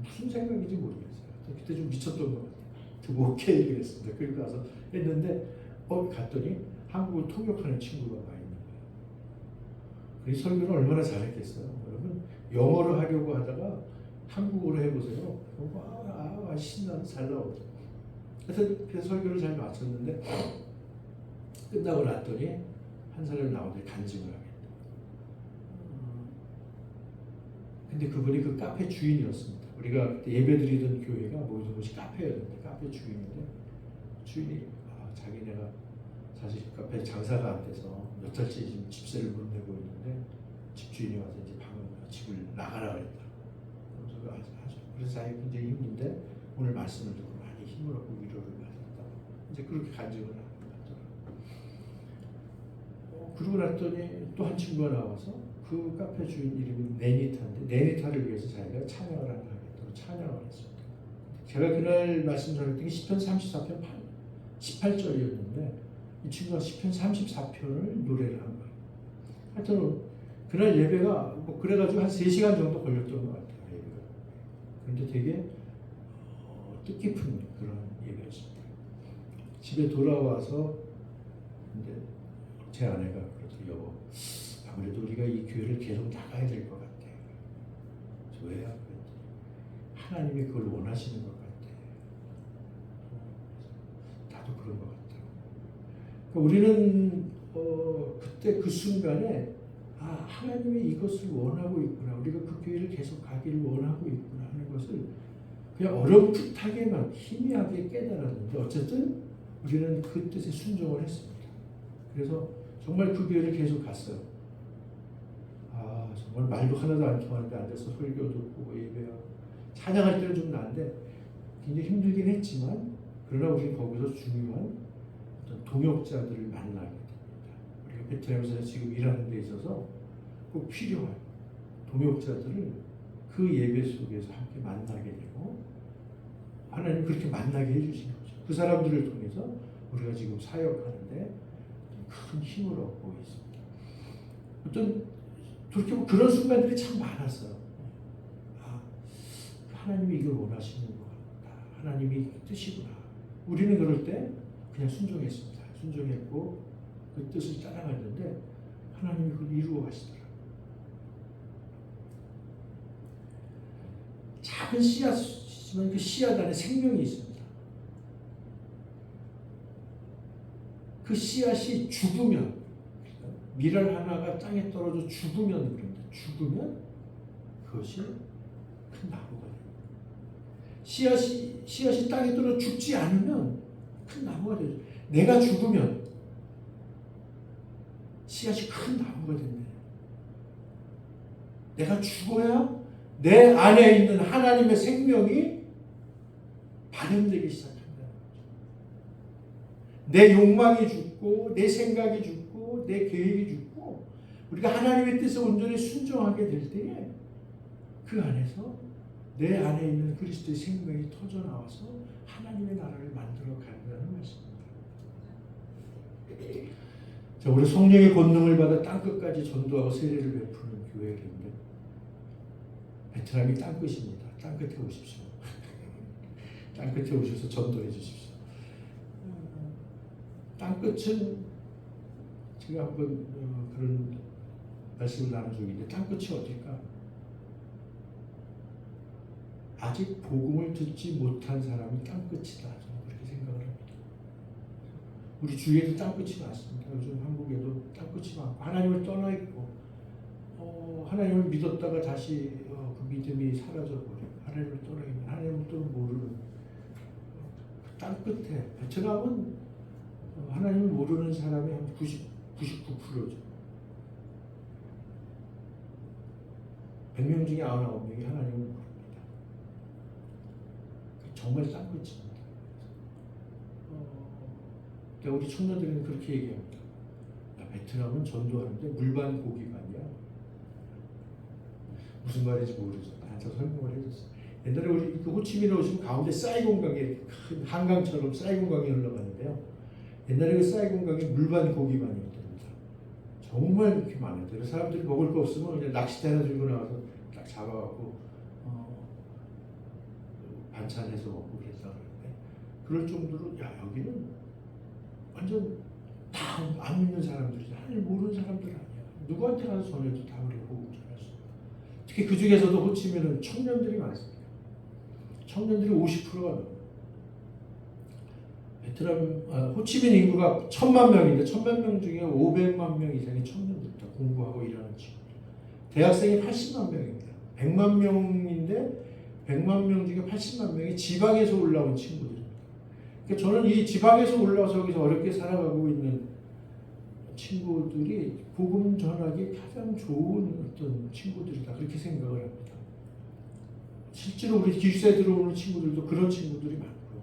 무슨 생각인지 모르겠어요. 그때 좀 미쳤던 것 같아요. 오케이를 했습니다. 그리고 가서 했는데 갔더니 한국을 통역하는 친구가 와 있는 거예요. 그 설교를 얼마나 잘했겠어요. 여러분 영어로 하려고 하다가 한국어로 해보세요. 신나서 잘 나오죠. 그래서 설교를 잘 마쳤는데 끝나고 났더니 한 사람이 나오더니 간증을 하겠다. 근데 그분이 그 카페 주인이었습니다. 우리가 그때 예배드리던 교회가 모든 곳이 카페였는데 카페 주인인데 주인이 자기네가 사실 그 카페 장사가 안 돼서 몇 달째 지금 집세를 못 내고 있는데 집주인이 와서 이제 방을 집을 나가라 그랬다. 그래서 자기 굉장히 힘든데 오늘 말씀을 듣고 많이 힘을 얻고 위로를 받았다. 이제 그렇게 간증을 하더라고요. 그러고 났더니 또 한 친구가 나와서 그 카페 주인 이름이 네니타인데 네니타를 위해서 자기가 찬양을 하겠다고 찬양을 했습니다. 제가 그날 말씀 전했던 게 시편 34편 18절이었는데 이 친구가 시편 34편을 노래를 한 거예요. 하여튼 그날 예배가 뭐 그래가지고 한 3시간 정도 걸렸던 것 같아요. 예배가. 그런데 되게 뜻깊은 그런 예배였습니다. 집에 돌아와서 근데 제 아내가 그러더니 여보 아무래도 우리가 이 교회를 계속 나가야 될 것 같아. 왜요? 그랬더니 하나님이 그걸 원하시는 것 같아. 나도 그런 것 같아. 그러니까 우리는 그때 그 순간에 하나님이 이것을 원하고 있구나. 우리가 그 교회를 계속 가기를 원하고 있구나 하는 것을 그냥 어렴풋하게만 희미하게 깨달았는데 어쨌든 우리는 그 뜻에 순종을 했습니다. 그래서 정말 그 교회를 계속 갔어요. 정말 말도 하나도 안 통하는데 앉아서 설교 듣고 예배하고 찬양할 때는 좀 나은데 굉장히 힘들긴 했지만 그러나 우리는 거기서 중요한 어떤 동역자들을 만나게 됩니다. 우리가 베트남에서 지금 일하는 데 있어서 꼭 필요한 동역자들을 그 예배 속에서 함께 만나게 되고 하나님 그렇게 만나게 해주시는 거죠. 그 사람들을 통해서 우리가 지금 사역하는데 큰 힘을 얻고 있습니다. 어떤 그렇게 그런 순간들이 참 많았어요. 하나님이 이걸 원하시는 것 같다. 하나님이 뜻이구나. 우리는 그럴 때 그냥 순종했습니다. 순종했고 그 뜻을 따라갔는데 하나님이 그걸 이루어 가시더라고요. 작은 씨앗이지만 그 씨앗 안에 생명이 있습니다. 그 씨앗이 죽으면 밀알 하나가 땅에 떨어져 죽으면 그럽니다. 죽으면 그것이 큰 나무가 됩니다. 씨앗이 땅에 떨어져 죽지 않으면 큰 나무가 되죠. 내가 죽으면 씨앗이 큰 나무가 됩니다. 내가 죽어야 내 안에 있는 하나님의 생명이 발현되기 시작한다. 내 욕망이 죽고 내 생각이 죽고 내 계획이 죽고 우리가 하나님의 뜻에 온전히 순종하게 될 때에 그 안에서 내 안에 있는 그리스도의 생명이 터져나와서 하나님의 나라를 만들어 간다는 말씀입니다. 자, 우리 성령의 권능을 받아 땅끝까지 전도하고 세례를 베푸는 교회인데 베트남이 땅끝입니다. 땅끝에 오십시오. 땅끝에 오셔서 전도해 주십시오. 땅끝은 제가 한번 그런 말씀을 나눈 적이 있는데 땅끝이 어딜까? 아직 복음을 듣지 못한 사람이 땅끝이다. 저는 그렇게 생각을 합니다. 우리 주위에도 땅끝이 많습니다. 요즘 한국에도 땅끝이 많고 하나님을 떠나 있고 하나님을 믿었다가 다시 그 믿음이 사라져버리고 하나님을 떠나 있는 하나님을 또 모르는 그 땅끝에 베트남은 하나님을 모르는 사람이 한 99%죠. 100명 중에 99명이 하나님을 모릅니다. 정말 땅끝입니다. 우리 청년들은 그렇게 얘기합니다. 베트남은 전도하는데 물반 고기반이야. 무슨 말인지 모르죠. 앉아서 설명을 해줬어요. 옛날에 우리 그 호치민에 오시면 가운데 사이공강에 큰 한강처럼 사이공강이 흘러가는데요. 옛날에 그 사이공강이 물반 고기반이었답니다. 정말 그렇게 많아요. 그래서 사람들이 먹을 거 없으면 그냥 낚싯대 하나 들고 나와서 딱 잡아갖고 반찬해서 먹고 그랬다 그러는데 그럴 정도로 여기는 완전 다 안 믿는 사람들이지 하나님 모르는 사람들 아니야. 누구한테 가서 전해도 다 우리가 복음 전할 수 있어요. 특히 그 중에서도 호치민은 청년들이 많습니다. 청년들이 50%가 넘어요. 호치민 인구가 1,000만 명인데 1,000만 명 중에 500만 명 이상의 청년들이 다 공부하고 일하는 친구. 대학생이 80만 명입니다. 100만 명인데 100만 명 중에 80만 명이 지방에서 올라온 친구들입니다. 그러니까 저는 이 지방에서 올라와서 여기서 어렵게 살아가고 있는 친구들이 복음 전하기 가장 좋은 어떤 친구들이다 그렇게 생각을 합니다. 실제로 우리 기숙사에 들어오는 친구들도 그런 친구들이 많고요.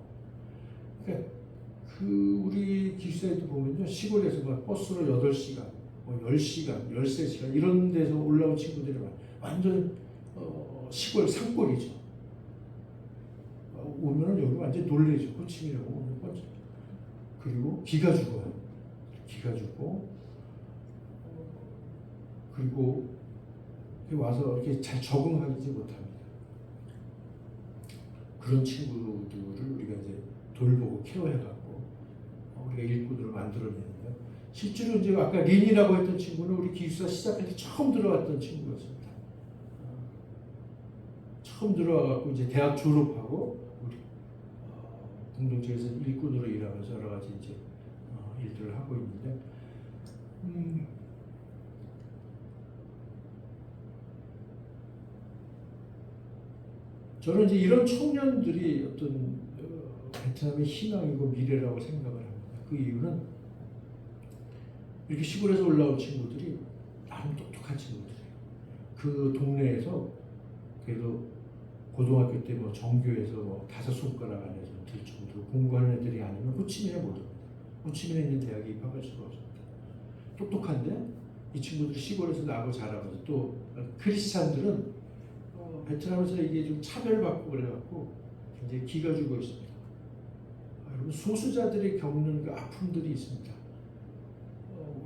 그러니까 우리 기숙사에도 보면요, 시골에서 막 버스로 8시간, 10시간, 13시간 이런 데서 올라온 친구들이 완전 시골 산골이죠. 오면은 여기 완전 놀래죠. 호치민이라고 오면 그리고 기가 죽어요. 기가 죽고 그리고 와서 이렇게 잘 적응하지 못합니다. 그런 친구들을 우리가 이제 돌보고 케어해갖고 우리가 일꾼으로 만들어내는데 실제로 이제 아까 린이라고 했던 친구는 우리 기숙사 시작할 때 처음 들어왔던 친구였습니다. 처음 들어와갖고 이제 대학 졸업하고 우리 공동체에서 일꾼으로 일하면서 여러 가지 이제 일들을 하고 있는데 저는 이제 이런 청년들이 어떤 베트남의 희망이고 미래라고 생각을 합니다. 그 이유는 이렇게 시골에서 올라온 친구들이 나름 똑똑한 친구들이에요. 그 동네에서 그래도 고등학교 때 뭐 정교에서 뭐 5손가락 안에 들 정도로 공부하는 애들이 아니면 호치민에 못 옵니다. 호치민에 있는 대학에 입학할 수가 없습니다. 똑똑한데 이 친구들이 시골에서 나고 자라면서 또 크리스찬들은 베트남에서 이게 좀 차별받고 그래갖고 굉장히 기가 죽어 있습니다. 여러분 소수자들이 겪는 그 아픔들이 있습니다.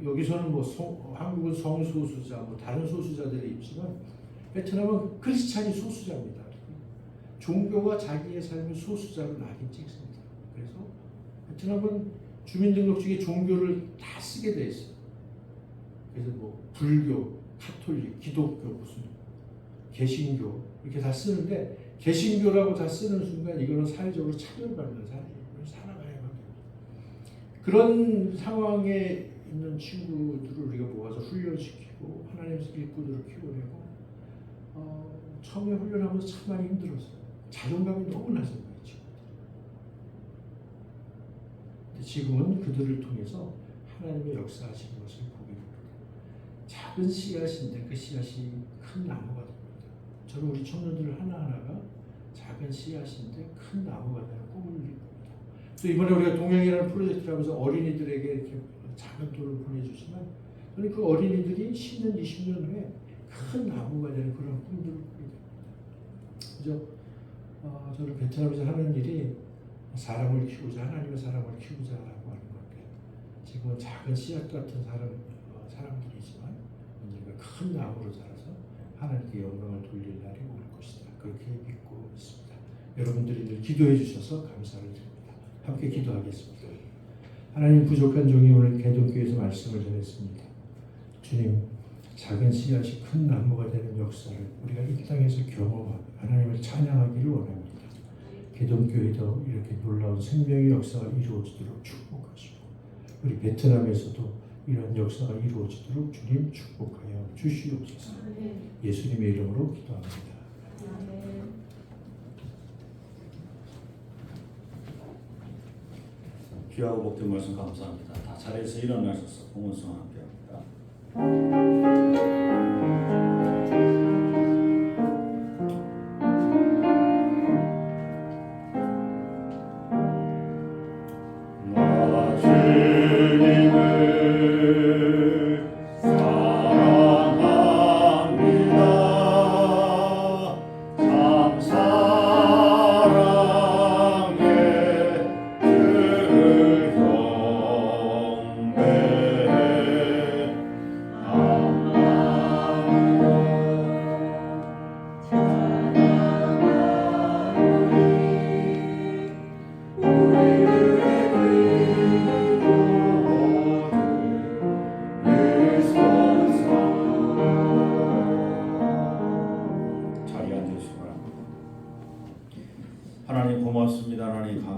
여기서는 뭐 한국은 성소수자, 뭐 다른 소수자들이 있지만 베트남은 크리스찬이 소수자입니다. 종교가 자기의 삶의 소수자로 낙인 찍습니다. 그래서 베트남은 주민등록증에 종교를 다 쓰게 돼 있어요. 그래서 뭐 불교, 카톨릭, 기독교, 무슨 개신교 이렇게 다 쓰는데 개신교라고 다 쓰는 순간 이거는 사회적으로 차별받는 사회로 살아가야만 됩니다. 그런 상황에 있는 친구들을 우리가 모아서 훈련시키고 하나님의 일꾼으로 키워내고 처음에 훈련하면서 참 많이 힘들었어요. 자존감이 너무 낮은 거예요. 근데 지금은 그들을 통해서 하나님의 역사하시는 것을 보게 됩니다. 작은 씨앗인데 그 씨앗이 큰 나무가 됩니다. 저는 우리 청년들 하나하나가 작은 씨앗인데 큰 나무가 되는 꿈을 이룹니다. 또 이번에 우리가 동행이라는 프로젝트를 하면서 어린이들에게 이렇게 작은 돌을 보내주지만 그 어린이들이 10년, 20년 후에 큰 나무가 되는 그런 꿈들을 꾸게 됩니다. 그죠? 저는 베트남에서 하는 일이 사람을 키우자, 하나님의 사람을 키우자라고 하는 건데 지금은 작은 씨앗 같은 사람들이지만 언젠가 큰 나무로 자라서 하나님께 영광을 돌릴 날이 올 것이다. 그렇게 믿고 있습니다. 여러분들이 늘 기도해 주셔서 감사를 드립니다. 함께 기도하겠습니다. 하나님, 부족한 종이 오늘 개동교회에서 말씀을 전했습니다. 주님, 작은 씨앗이 큰 나무가 되는 역사를 우리가 이 땅에서 경험하고 하나님을 찬양하기를 원합니다. 개동교회도 이렇게 놀라운 생명의 역사가 이루어지도록 축복하시고 우리 베트남에서도 이런 역사가 이루어지도록 주님 축복하여 주시옵소서. 예수님의 이름으로 기도합니다. 귀하고 복된 말씀 감사합니다. 다 자리에서 일어나셔서 봉헌성 함께 합니다.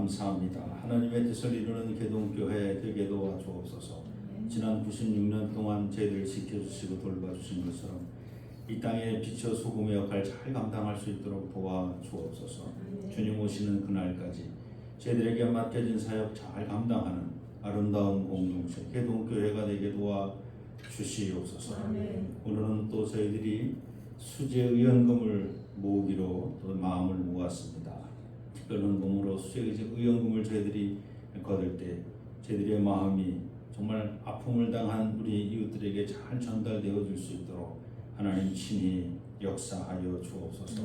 감사합니다. 하나님의 뜻을 이루는 개동교회 되게 도와주옵소서. 지난 96년 동안 저희들을 지켜주시고 돌봐주신 것처럼 이 땅에 빛과 소금의 역할을 잘 감당할 수 있도록 도와주옵소서. 주님 오시는 그날까지 저희들에게 맡겨진 사역 잘 감당하는 아름다운 공동체 개동교회가 되게 도와주시옵소서. 오늘은 또 저희들이 수제 의연금을 모으기로 또 마음을 모았습니다. 특별한 몸으로 수제 의연금을 저희들이 거둘 때 저희들의 마음이 정말 아픔을 당한 우리 이웃들에게 잘 전달되어 줄 수 있도록 하나님 친히 역사하여 주옵소서.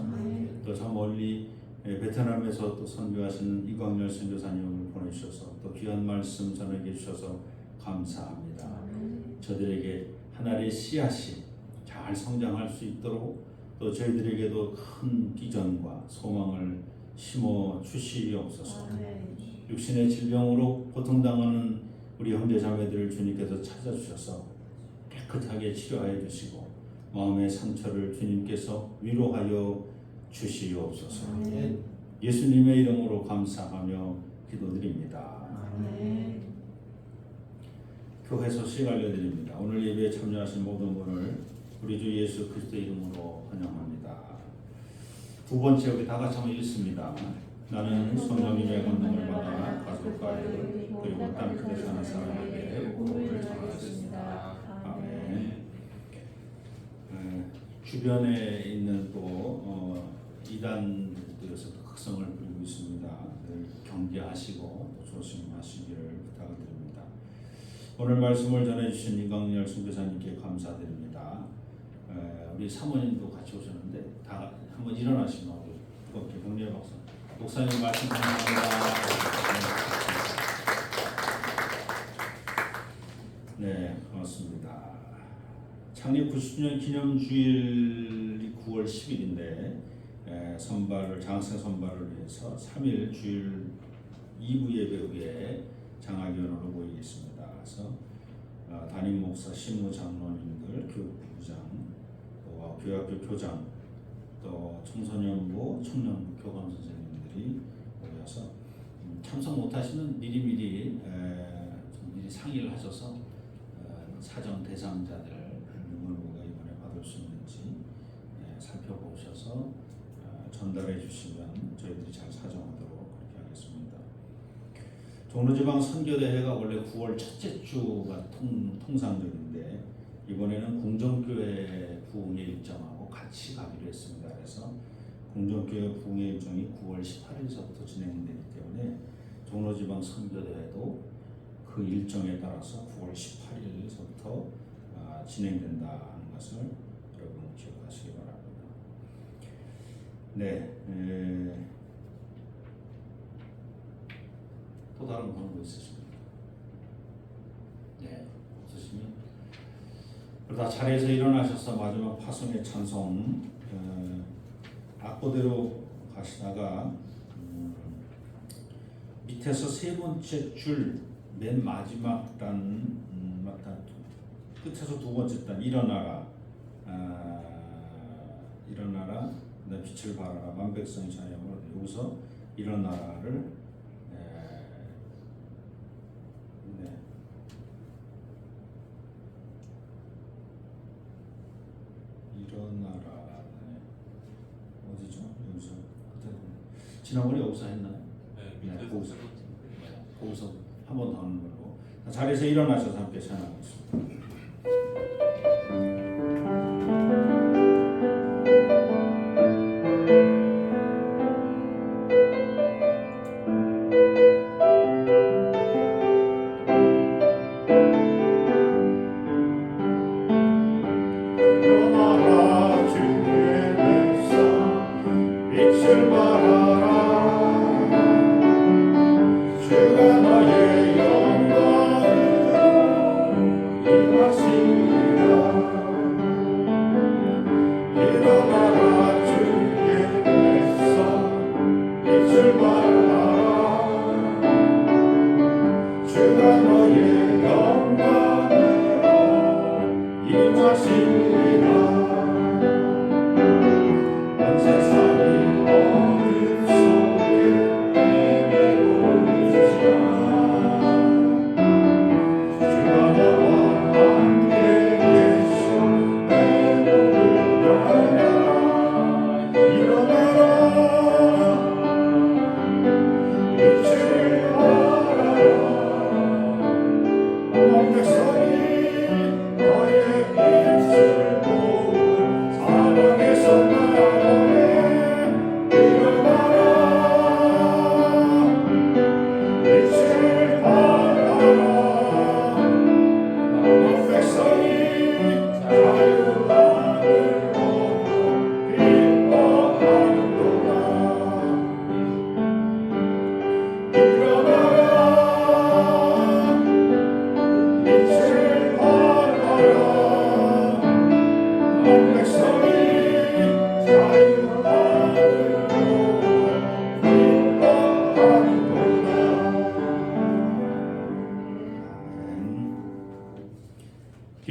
또 저 멀리 베트남에서 또 선교하시는 이광열 선교사님을 보내주셔서 또 귀한 말씀 전해게 주셔서 감사합니다. 저들에게 하나의 씨앗이 잘 성장할 수 있도록 또 저희들에게도 큰 비전과 소망을 심어 주시옵소서. 육신의 질병으로 고통당하는 우리 형제 자매들을 주님께서 찾아주셔서 깨끗하게 치료하여 주시고 마음의 상처를 주님께서 위로하여 주시옵소서. 예수님의 이름으로 감사하며 기도드립니다. 교회 소식 알려드립니다. 오늘 예배에 참여하신 모든 분을 우리 주 예수 그리스도의 이름으로 환영합니다. 두 번째 우리 다 같이 한번 읽습니다. 나는 성령님의 권능을 받아 가족과 이웃 그리고 땅 끝에 사는 사람에게 복음을 전하겠습니다. 아멘. 주변에 있는 또 이단들에서 극성을 부리고 있습니다. 늘 경계하시고 또 조심하시기를 부탁드립니다. 오늘 말씀을 전해주신 이광열 선교사님께 감사드립니다. 우리 사모님도 같이 오셨는데 다 한번 일어나시면 뜨겁게 경례 박수. 목사님 말씀 감사합니다. 네, 고맙습니다. 창립 90주년 기념주일이 9월 10일인데 장세 선발을 위해서 3일 주일 2부 예배 후에 장학위원으로 모이겠습니다. 그래서 담임 목사, 신무 장로님들, 교육부장, 또 교학교 교장, 또 청소년부, 청년부 교감 선생님들이 모여서 참석 못하시면 미리 상의를 하셔서 사정 대상자들 누구가 이번에 받을 수 있는지 살펴보셔서 전달해 주시면 저희들이 잘 사정하도록 그렇게 하겠습니다. 종로지방 선교대회가 원래 9월 첫째 주가 통상적인데 이번에는 궁정교회 부흥회 일정하고 같이 가기로 했습니다. 그래서 궁정교회 부흥회 일정이 9월 18일서부터 진행되기 때문에 종로지방 선교대회도 그 일정에 따라서 9월 18일서부터 진행된다는 것을 여러분 기억하시기 바랍니다. 네, 또 다른 방법 있으십니까? 네, 없으시면 그러다 자리에서 일어나셔서 마지막 파송의 찬송 악보대로 가시다가 밑에서 세 번째 줄 맨 마지막 단 끝에서 두 번째 단 일어나라 일어나라 내 빛을 발하라 만백성이 찬양으로 여기서 일어나라를 일어나라 어디죠? 여기서 지난번에 여기서 했나요? 네, 거기서 한 번 더 하는 걸로 자리에서 일어나셔서 함께 찬양하겠습니다. 일어나라 주의 백성 빛을 발하라 주가 너의 영광으로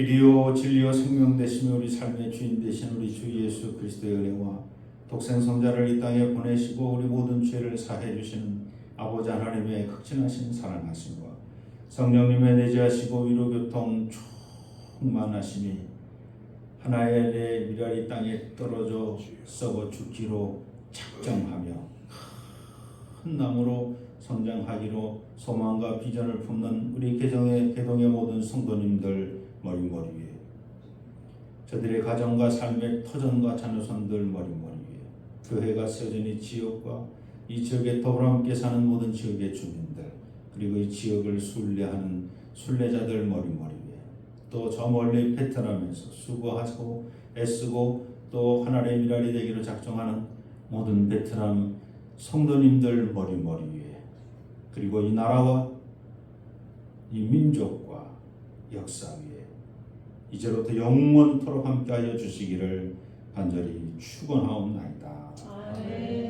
길이요 진리요 생명 되시며 우리 삶의 주인 되신 우리 주 예수 그리스도의 은혜와 독생 성자를 이 땅에 보내시고 우리 모든 죄를 사해 주시는 아버지 하나님의 극진하신 사랑하심과 성령님의 내재하시고 위로교통 충만하심이 하나의 내 미랄이 땅에 떨어져 썩어 죽기로 작정하며 큰 나무로 성장하기로 소망과 비전을 품는 우리 개동의 모든 성도님들 머리머리 위에, 저들의 가정과 삶의 터전과 자녀손들 머리머리 위에, 교회가 세워진 이 지역과 이 지역에 더불어 함께 사는 모든 지역의 주민들, 그리고 이 지역을 순례하는 순례자들 머리머리 위에, 또 저 멀리 베트남에서 수고하고 애쓰고 또 하나님의 미랄이 되기로 작정하는 모든 베트남 성도님들 머리머리 위에, 그리고 이 나라와 이 민족과 역사 위에 이제로부터 영원토록 함께하여 주시기를 간절히 축원하옵나이다. 아멘.